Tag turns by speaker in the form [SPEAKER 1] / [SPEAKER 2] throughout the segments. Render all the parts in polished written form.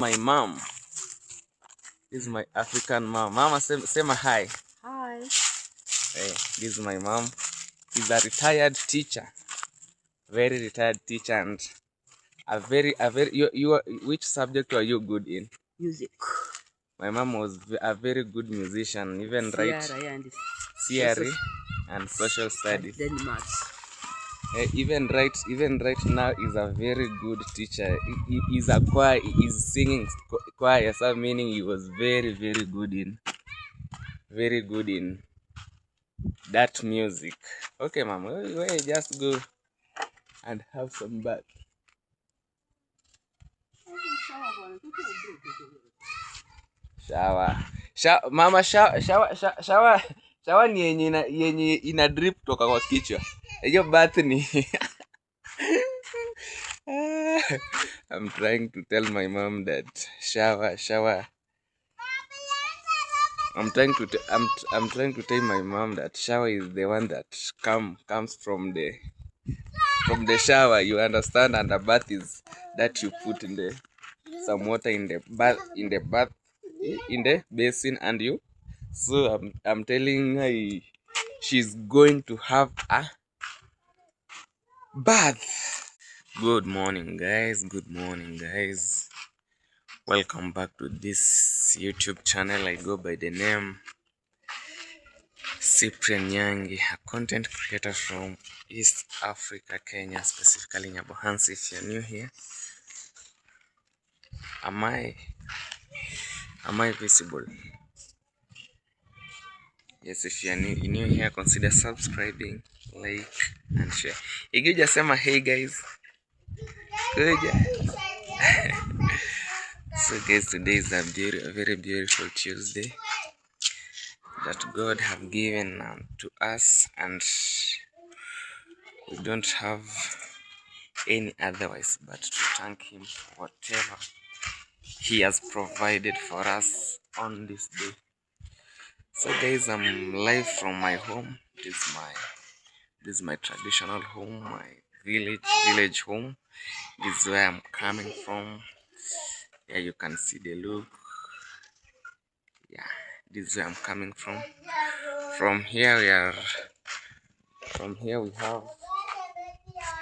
[SPEAKER 1] My mom. This is my African mom. Mama, say my hi.
[SPEAKER 2] Hi.
[SPEAKER 1] Hey, this is my mom. She's a retired teacher, very retired teacher, and which subject are you good in?
[SPEAKER 2] Music.
[SPEAKER 1] My mom was a very good musician, even
[SPEAKER 2] CRE
[SPEAKER 1] and social studies.
[SPEAKER 2] Then maths.
[SPEAKER 1] Even right now is a very good teacher. He is a choir. He is singing choir. So meaning he was very good in that music. Okay, mom, we just go and have some bath. Mama, shower ni yenye ina drip toka kwa kichwa. Hiyo bath ni I'm trying to tell my mom that shower. I'm trying to tell my mom that shower is the one that comes from the shower, you understand, and the bath is that you put in some water in the basin, and you. So I'm telling her she's going to have a bath. Good morning, guys. Welcome back to this YouTube channel. I go by the name Nyangi, a content creator from East Africa, Kenya, specifically Nyabohansi. If you're new here, am I visible? Yes, if you're new here, consider subscribing, like, and share. Igija sema hey guys. So guys, today is a very beautiful Tuesday that God have given to us, and we don't have any otherwise but to thank Him for whatever He has provided for us on this day. So guys, I'm live from my home. This is my traditional home, my village home. This is where I'm coming from. Yeah, you can see the look. Yeah, this is where I'm coming from. From here we have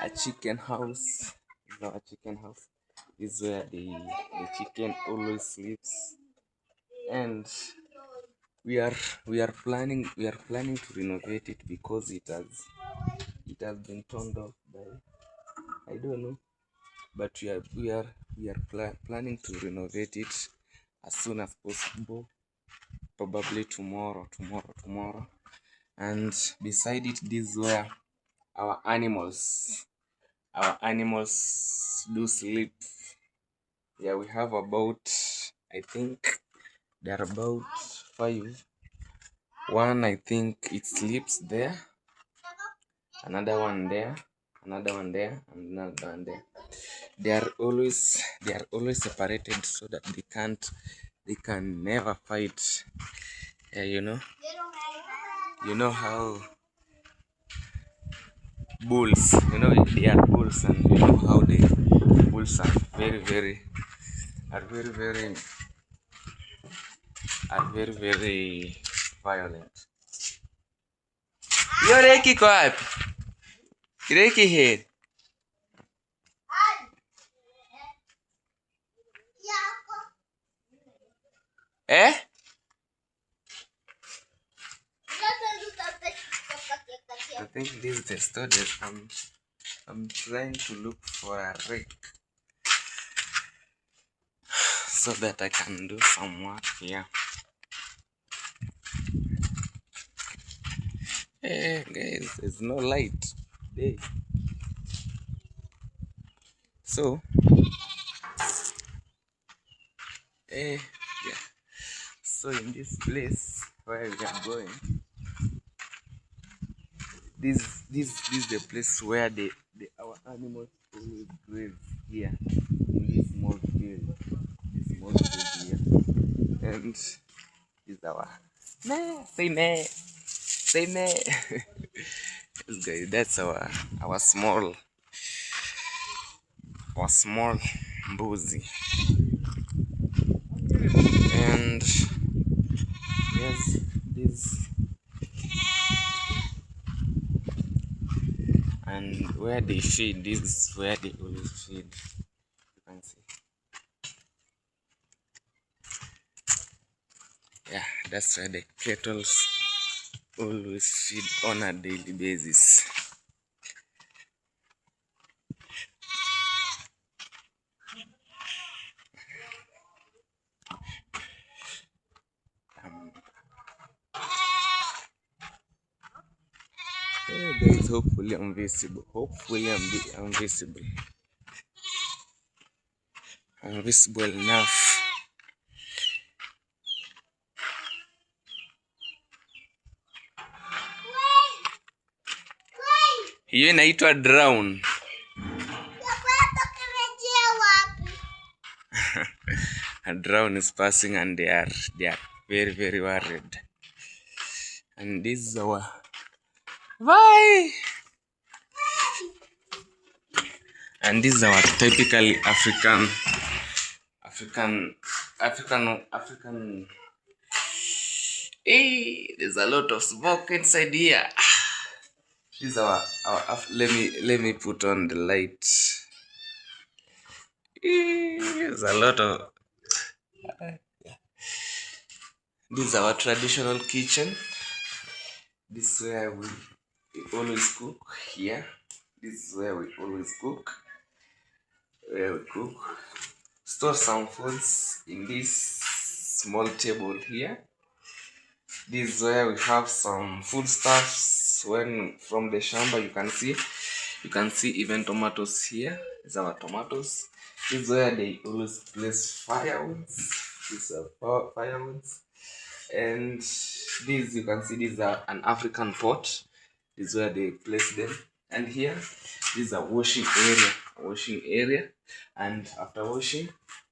[SPEAKER 1] a chicken house. This is our chicken house. This is where the chicken always sleeps, and we are planning to renovate it because it has been turned off by, I don't know, but we are planning to renovate it as soon as possible, probably tomorrow. And beside it, this is where our animals do sleep. Yeah, we have about, I think there are about 5. One, I think it sleeps there, another one there, and another one there. They are always separated so that they can never fight. Yeah, you know how bulls, they are bulls, and you know how the bulls are very violent. Yo, Reiki ko wapi? Reiki head. Eh? I think this is the storage. I'm trying to look for a rake so that I can do some work here. Hey guys, there's no light today. So yeah. So in this place where we are going, this is the place where our animals always graze here in this small field. Here. And is our say nay. Yes, guys, that's our small mbuzi. where they feed. This is where they always feed. You can see. Yeah, that's where the cattle always feed on a daily basis. Yeah, guys, hopefully I'm visible. Hopefully I'm visible. I'm visible enough. Hiyo inaitwa drown. A drone is passing and they are very, very worried. And this is our why? And this is our typically African. Hey, there's a lot of smoke inside here. This is our let me put on the light. There's a lot of this is our traditional kitchen. This is where we always cook here. This is where we always cook. Where we cook. Store some foods in this small table here. This is where we have some foodstuffs when from the shamba. You can see even tomatoes here. These are our tomatoes. This is where they always place firewoods. These are firewoods. And these you can see these are an African pot. This is where they place them. And here this is a washing area. And after washing,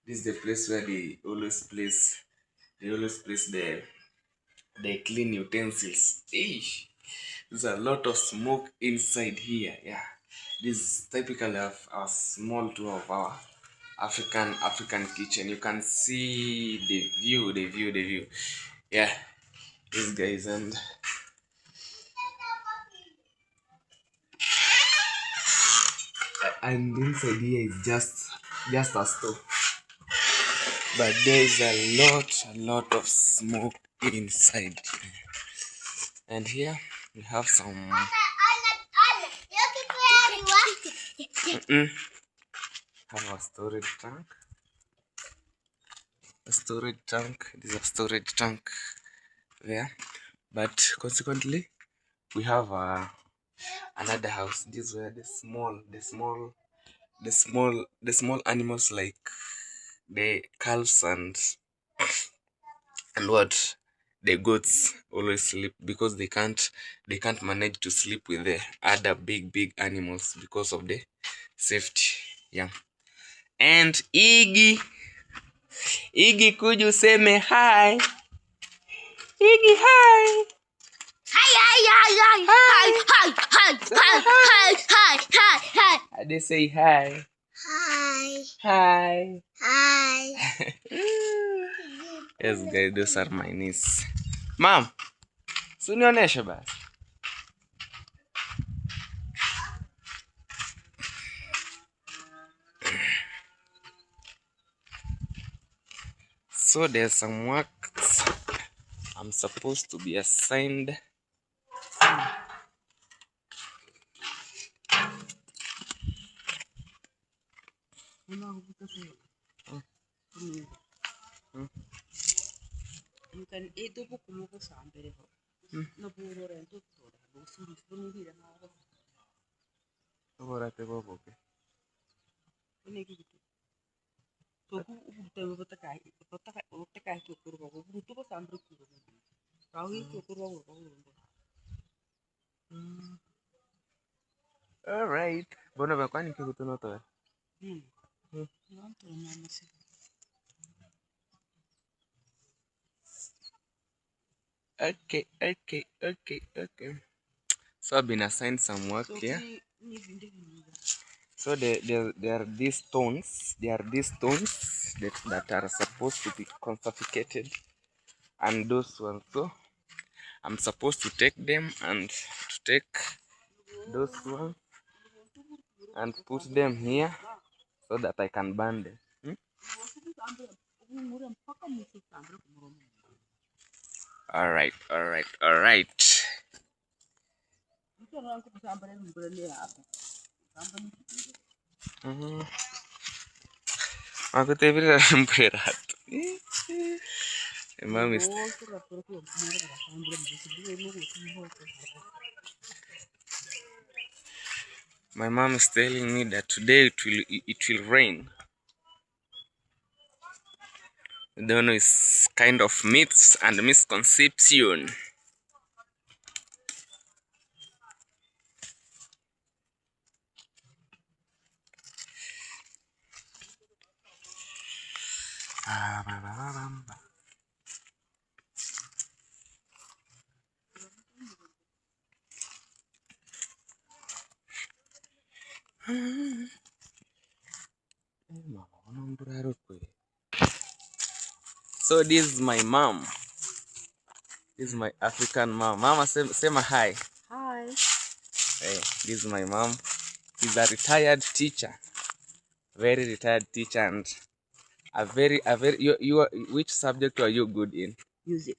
[SPEAKER 1] this is the place where they always place the clean utensils. Eesh. There's a lot of smoke inside here. Yeah, this is typically of a small tour of our African kitchen. You can see the view. Yeah, these guys and inside here is just a stove, but there's a lot of smoke inside here. And here we have some have a storage tank. This is a storage tank there, but consequently we have another house. This is where the small animals like the calves and what the goats always sleep, because they can't manage to sleep with the other big animals because of the safety. Yeah. And Iggy, could you say me hi? Iggy, hi.
[SPEAKER 2] Hi.
[SPEAKER 1] I did say hi. Hi. Yes guys, those are my niece. Mom, sunioneshe basi. So there's some works I'm supposed to be assigned.
[SPEAKER 2] You can eat the book of somebody. No poor and took for the
[SPEAKER 1] All right. Bona ba kwani kikutuno to? Okay. So I've been assigned some work here. So there are these stones. That are supposed to be conservated, and those ones. So I'm supposed to take them and to take those ones and put them here so that I can burn them. All right. Aku tebira berat. My mom is telling me that today it will rain. I don't know, it's kind of myths and misconception. So this is my mom. This is my African mom. Mama, say my hi.
[SPEAKER 2] Hi.
[SPEAKER 1] Hey, this is my mom. She's a retired teacher, very retired teacher, and which subject are you good in?
[SPEAKER 2] Music.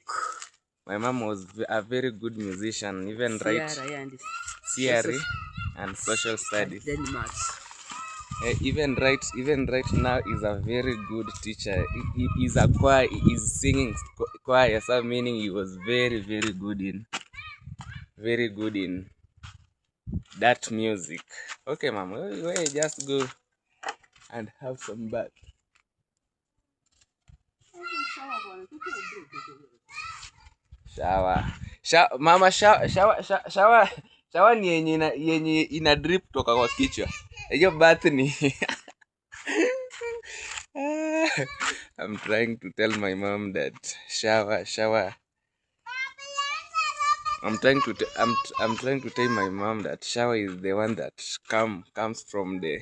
[SPEAKER 1] My mom was a very good musician, even right CRE and social studies.
[SPEAKER 2] Then maths.
[SPEAKER 1] Even right now is a very good teacher. He is a choir. He is singing choir, so meaning he was very good in that music. Okay, mom, we just go and have some bath. Mama, shower ni yenye ina drip toka kwa kichwa. Hiyo bath ni I'm trying to tell my mom that shower. I'm trying to tell my mom that shower is the one that comes from the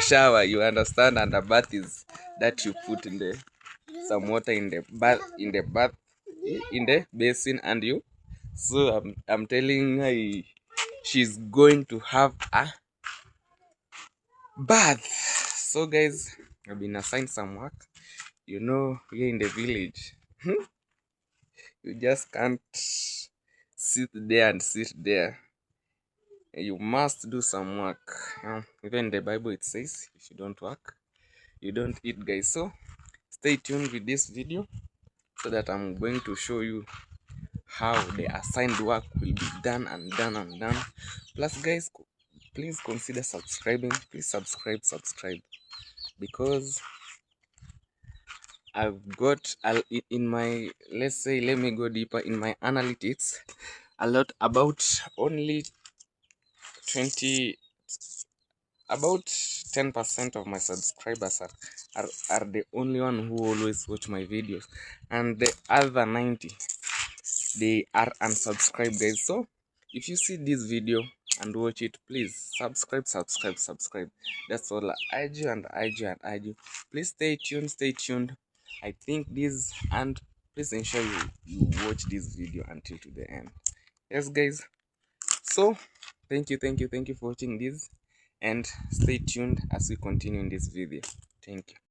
[SPEAKER 1] shower, you understand, and the bath is that you put in some water in the basin, and you. So I'm telling her she's going to have a bath. So guys, I've been assigned some work. You know, here in the village, you just can't sit there. You must do some work. Even in the Bible it says, if you don't work, you don't eat, guys. So stay tuned with this video so that I'm going to show you how the assigned work will be done. Plus, guys, please consider subscribing. Please subscribe, because I've got in my, let me go deeper in my analytics. A lot about only 10% of my subscribers are the only one who always watch my videos, and the other 90, they are unsubscribed, guys. So if you see this video and watch it, please subscribe. That's all I do, and I do. Please stay tuned. I think this, and please ensure you watch this video until to the end. Yes, guys. So thank you for watching this, and stay tuned as we continue in this video. Thank you.